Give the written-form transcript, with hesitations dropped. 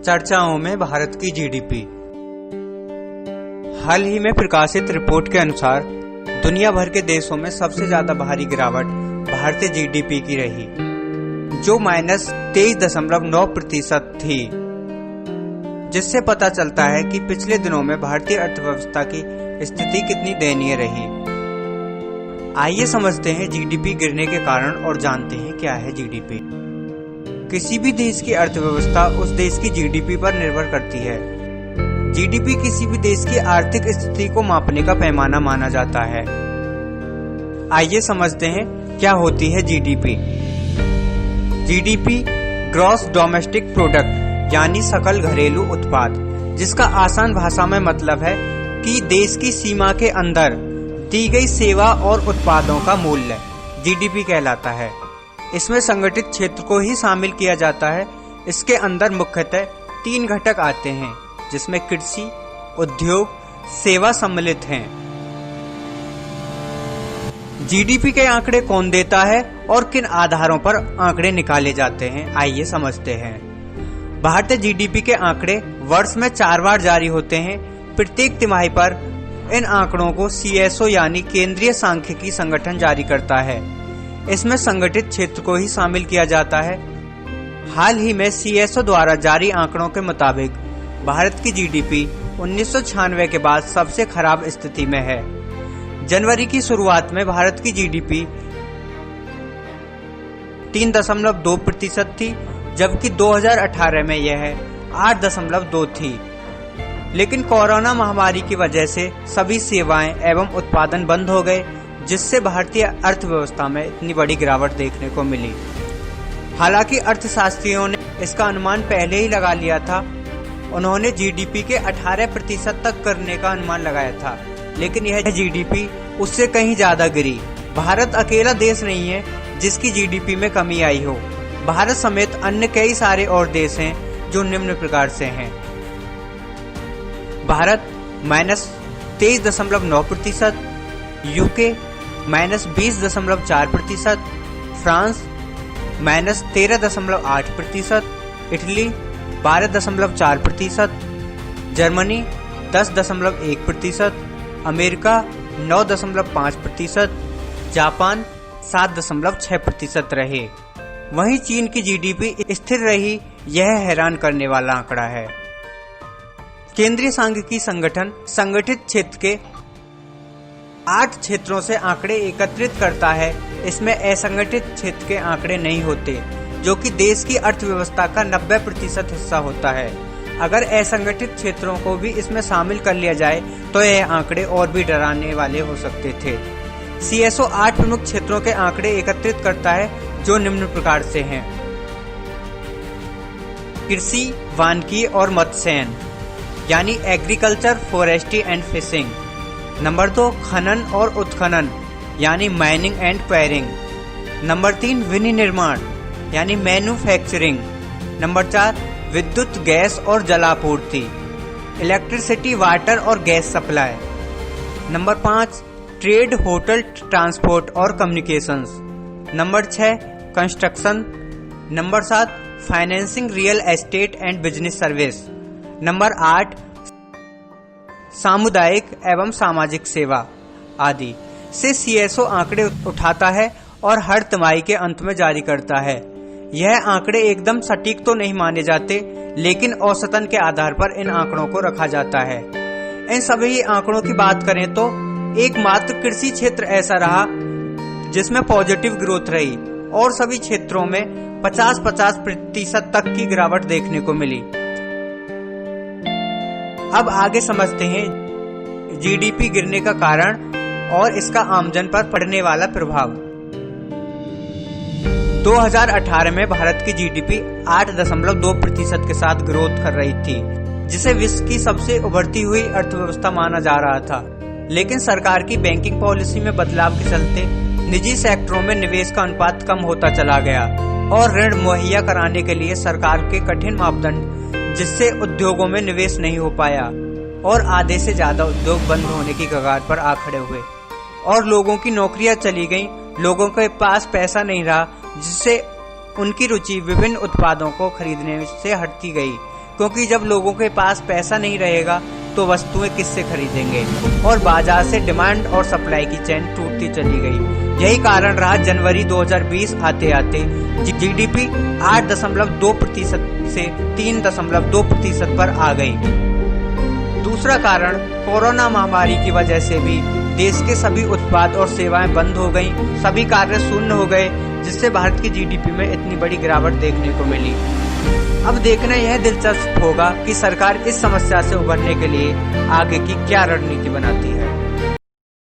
चर्चाओं में भारत की जीडीपी। हाल ही में प्रकाशित रिपोर्ट के अनुसार दुनिया भर के देशों में सबसे ज्यादा भारी गिरावट भारतीय जीडीपी की रही, जो -23.9% थी, जिससे पता चलता है कि पिछले दिनों में भारतीय अर्थव्यवस्था की स्थिति कितनी दयनीय रही। आइए समझते हैं जीडीपी गिरने के कारण और जानते हैं क्या है जीडीपी। किसी भी देश की अर्थव्यवस्था उस देश की जीडीपी पर निर्भर करती है। जीडीपी किसी भी देश की आर्थिक स्थिति को मापने का पैमाना माना जाता है। आइए समझते हैं क्या होती है GDP. GDP gross domestic product यानी सकल घरेलू उत्पाद, जिसका आसान भाषा में मतलब है कि देश की सीमा के अंदर दी गई सेवा और उत्पादों का मूल्य जीडीपी कहलाता है। इसमें संगठित क्षेत्र को ही शामिल किया जाता है। इसके अंदर मुख्यतः 3 घटक आते हैं, जिसमें कृषि, उद्योग, सेवा सम्मिलित हैं। जीडीपी के आंकड़े कौन देता है और किन आधारों पर आंकड़े निकाले जाते हैं, आइए समझते हैं। भारतीय जीडीपी के आंकड़े वर्ष में 4 बार जारी होते हैं। प्रत्येक तिमाही पर इन आंकड़ों को सीएसओ यानी केंद्रीय सांख्यिकी संगठन जारी करता है। इसमें संगठित क्षेत्र को ही शामिल किया जाता है। हाल ही में सीएसओ द्वारा जारी आंकड़ों के मुताबिक भारत की जीडीपी 1996 के बाद सबसे खराब स्थिति में है। जनवरी की शुरुआत में भारत की जीडीपी 3.2% थी, जबकि 2018 में यह 8.2 थी। लेकिन कोरोना महामारी की वजह से सभी सेवाएं एवं उत्पादन बंद हो गए, जिससे भारतीय अर्थव्यवस्था में इतनी बड़ी गिरावट देखने को मिली। हालांकि अर्थशास्त्रियों ने इसका अनुमान पहले ही लगा लिया था। उन्होंने जीडीपी के 18% तक करने का अनुमान लगाया था, लेकिन यह जीडीपी उससे कहीं ज्यादा गिरी। भारत अकेला देश नहीं है जिसकी जीडीपी में कमी आई हो। भारत समेत अन्य कई सारे और देश हैं जो निम्न प्रकार से हैं। Bharat -23.9%, UK -20.4%, France -13.8%, Italy 12.4%, Germany 10.1%, America 9.5%, Japan 7.6% रहे। वहीं चीन की जीडीपी स्थिर रही। यह हैरान करने वाला आंकड़ा है। केंद्रीय सांख्यिकी संगठन संगठित क्षेत्र के 8 क्षेत्रों से आंकड़े एकत्रित करता है। इसमें असंगठित क्षेत्र के आंकड़े नहीं होते, जो कि देश की अर्थव्यवस्था का 90% हिस्सा होता है। अगर असंगठित क्षेत्रों को भी इसमें शामिल कर लिया जाए तो यह आंकड़े और भी डराने वाले हो सकते थे। सीएसओ 8 प्रमुख क्षेत्रों के आंकड़े एकत्रित करता है, जो निम्न प्रकार से हैं। कृषि, वानिकी और मत्स्यन यानी agriculture, forestry and fishing. Number 2 खनन और उत्खनन यानी माइनिंग एंड क्वायरिंग। नंबर 3 विनिर्माण यानी मैन्युफैक्चरिंग। नंबर 4 विद्युत, गैस और जलापूर्ति, इलेक्ट्रिसिटी, वाटर और gas supply. Number 5 trade, hotel, transport और communications. Number 6 construction. Number 7 financing, real estate and business service. Number 8 सामुदायिक एवं सामाजिक सेवा आदि से सीएसओ आंकड़े उठाता है और हर तिमाही के अंत में जारी करता है। यह आंकड़े एकदम सटीक तो नहीं माने जाते, लेकिन औसतन के आधार पर इन आंकड़ों को रखा जाता है। इन सभी आंकड़ों की बात करें तो एकमात्र कृषि क्षेत्र ऐसा रहा जिसमें पॉजिटिव ग्रोथ रही और सभी क्षेत्रों में 50% तक की गिरावट देखने को मिली। अब आगे समझते हैं जीडीपी गिरने का कारण और इसका आमजन पर पड़ने वाला प्रभाव। 2018 में भारत की जीडीपी 8.2% के साथ ग्रोथ कर रही थी, जिसे विश्व की सबसे उभरती हुई अर्थव्यवस्था माना जा रहा था। लेकिन सरकार की बैंकिंग पॉलिसी में बदलाव के चलते निजी सेक्टरों में निवेश का अनुपात कम होता चला गया और ऋण मुहैया कराने के लिए सरकार के कठिन मापदंड, जिससे उद्योगों में निवेश नहीं हो पाया और आधे से ज्यादा उद्योग बंद होने की कगार पर आ खड़े हुए और लोगों की नौकरियां चली गईं। लोगों के पास पैसा नहीं रहा, जिससे उनकी रुचि विभिन्न उत्पादों को खरीदने से हटती गई। क्योंकि जब लोगों के पास पैसा नहीं रहेगा तो वस्तुएं किससे खरीदेंगे और बाजार से डिमांड और सप्लाई की चेन टूटती चली गई। यही कारण रहा जनवरी 2020 आते आते जीडीपी 8.2% से 3.2% पर आ गई। दूसरा कारण कोरोना महामारी की वजह से भी देश के सभी उत्पाद और सेवाएं बंद हो गईं, सभी कार्य शून्य हो गए, जिससे भारत की जीडीपी में इतनी बड़ी गिरावट देखने को मिली। अब देखना यह दिलचस्प होगा कि सरकार इस समस्या से उबरने के लिए आगे की क्या रणनीति बनाती है।